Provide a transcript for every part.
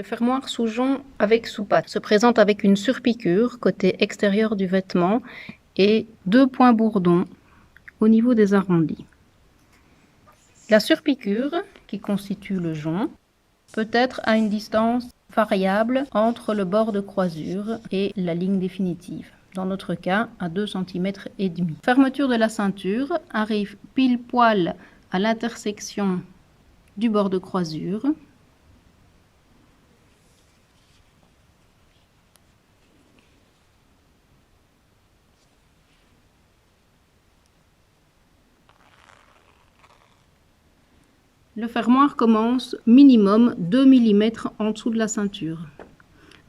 fermoir sous jonc avec sous-patte se présente avec une surpiqûre côté extérieur du vêtement et 2 points bourdons au niveau des arrondis. La surpiqûre, qui constitue le jonc, peut être à une distance variable entre le bord de croisure et la ligne définitive. Dans notre cas, à 2,5 cm. Fermeture de la ceinture arrive pile poil à l'intersection du bord de croisure. Le fermoir commence minimum 2 mm en dessous de la ceinture,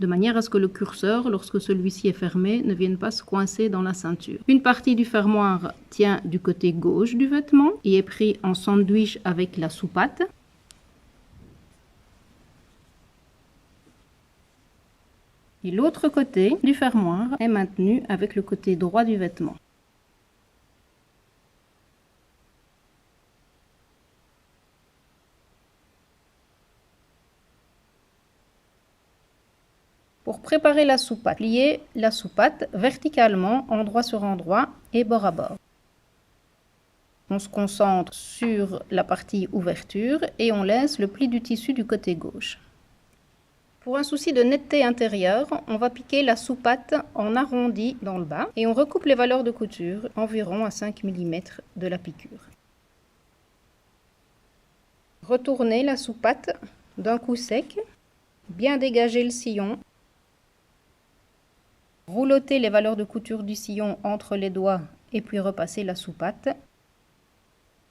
de manière à ce que le curseur, lorsque celui-ci est fermé, ne vienne pas se coincer dans la ceinture. Une partie du fermoir tient du côté gauche du vêtement et est pris en sandwich avec la sous-patte. Et l'autre côté du fermoir est maintenu avec le côté droit du vêtement. Pour préparer la sous-patte, pliez la sous-patte verticalement, endroit sur endroit et bord à bord. On se concentre sur la partie ouverture et on laisse le pli du tissu du côté gauche. Pour un souci de netteté intérieure, on va piquer la sous-patte en arrondi dans le bas et on recoupe les valeurs de couture environ à 5 mm de la piqûre. Retournez la sous-patte d'un coup sec, bien dégager le sillon. Roulottez les valeurs de couture du sillon entre les doigts et puis repassez la sous-patte.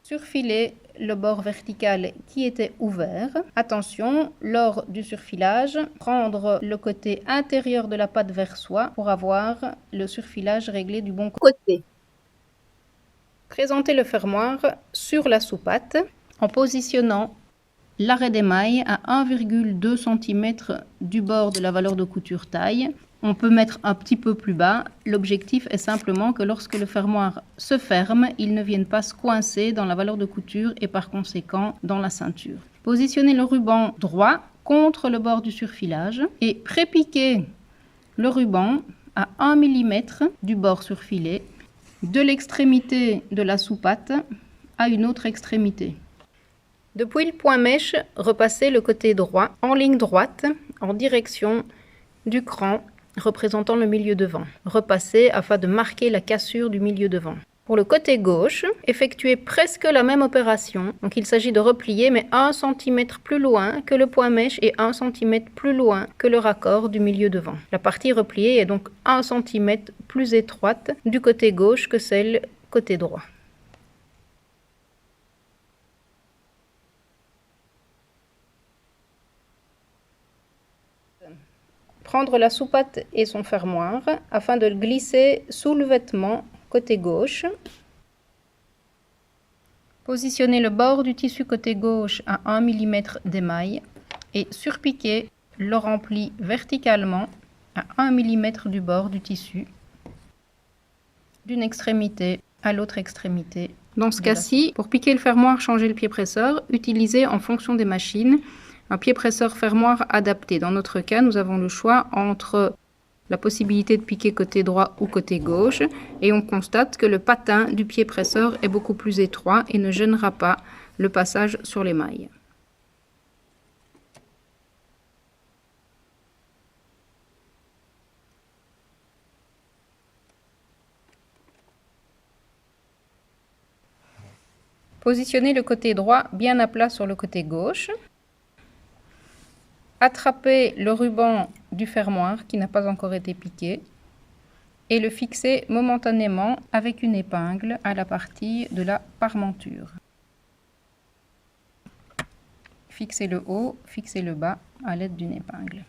Surfiler le bord vertical qui était ouvert. Attention, lors du surfilage, prendre le côté intérieur de la patte vers soi pour avoir le surfilage réglé du bon côté. Présentez le fermoir sur la sous-patte en positionnant l'arrêt des mailles à 1,2 cm du bord de la valeur de couture taille. On peut mettre un petit peu plus bas. L'objectif est simplement que lorsque le fermoir se ferme, il ne vienne pas se coincer dans la valeur de couture et par conséquent dans la ceinture. Positionnez le ruban droit contre le bord du surfilage et prépiquez le ruban à 1 mm du bord surfilé, de l'extrémité de la sous-patte à une autre extrémité. Depuis le point mèche, repassez le côté droit en ligne droite en direction du cran représentant le milieu devant. Repassez afin de marquer la cassure du milieu devant. Pour le côté gauche, effectuez presque la même opération. Donc il s'agit de replier mais 1 cm plus loin que le point mèche et 1 cm plus loin que le raccord du milieu devant. La partie repliée est donc 1 cm plus étroite du côté gauche que celle côté droit. Prendre la sous-patte et son fermoir afin de le glisser sous le vêtement côté gauche. Positionnez le bord du tissu côté gauche à 1 mm d'émail et surpiquez le rempli verticalement à 1 mm du bord du tissu, d'une extrémité à l'autre extrémité. Dans ce cas-ci, pour piquer le fermoir, changer le pied presseur, utilisez en fonction des machines un pied presseur fermoir adapté. Dans notre cas, nous avons le choix entre la possibilité de piquer côté droit ou côté gauche et on constate que le patin du pied presseur est beaucoup plus étroit et ne gênera pas le passage sur les mailles. Positionnez le côté droit bien à plat sur le côté gauche. Attrapez le ruban du fermoir qui n'a pas encore été piqué et le fixez momentanément avec une épingle à la partie de la parmenture. Fixez le haut, fixez le bas à l'aide d'une épingle.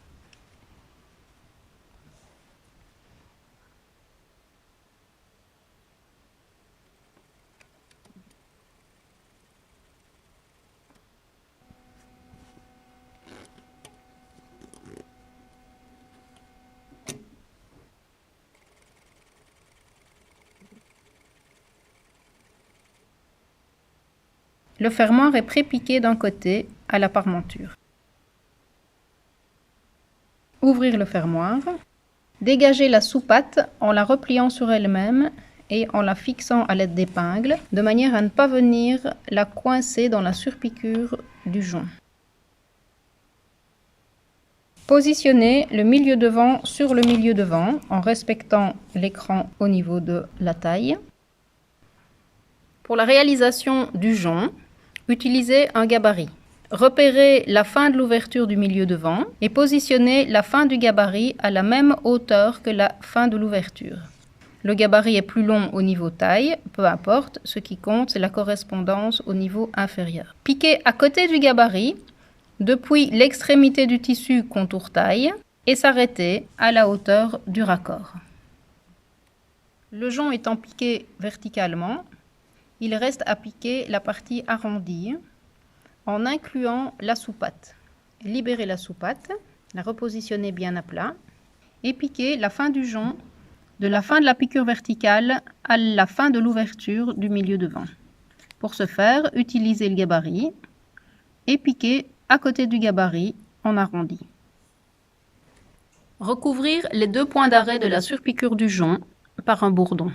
Le fermoir est pré-piqué d'un côté à la parmenture. Ouvrir le fermoir. Dégager la sous-pâte en la repliant sur elle-même et en la fixant à l'aide d'épingles, de manière à ne pas venir la coincer dans la surpiqûre du jonc. Positionnez le milieu devant sur le milieu devant en respectant l'écran au niveau de la taille. Pour la réalisation du jonc, utilisez un gabarit. Repérez la fin de l'ouverture du milieu devant et positionnez la fin du gabarit à la même hauteur que la fin de l'ouverture. Le gabarit est plus long au niveau taille, peu importe, ce qui compte c'est la correspondance au niveau inférieur. Piquez à côté du gabarit depuis l'extrémité du tissu contour taille et s'arrêtez à la hauteur du raccord. Le jonc étant piqué verticalement, il reste à piquer la partie arrondie en incluant la sous-pâte. Libérez la sous-pâte, la repositionnez bien à plat et piquez la fin du jonc de la fin de la piqûre verticale à la fin de l'ouverture du milieu devant. Pour ce faire, utilisez le gabarit et piquez à côté du gabarit en arrondi. Recouvrir les deux points d'arrêt de la surpiqûre du jonc par un bourdon.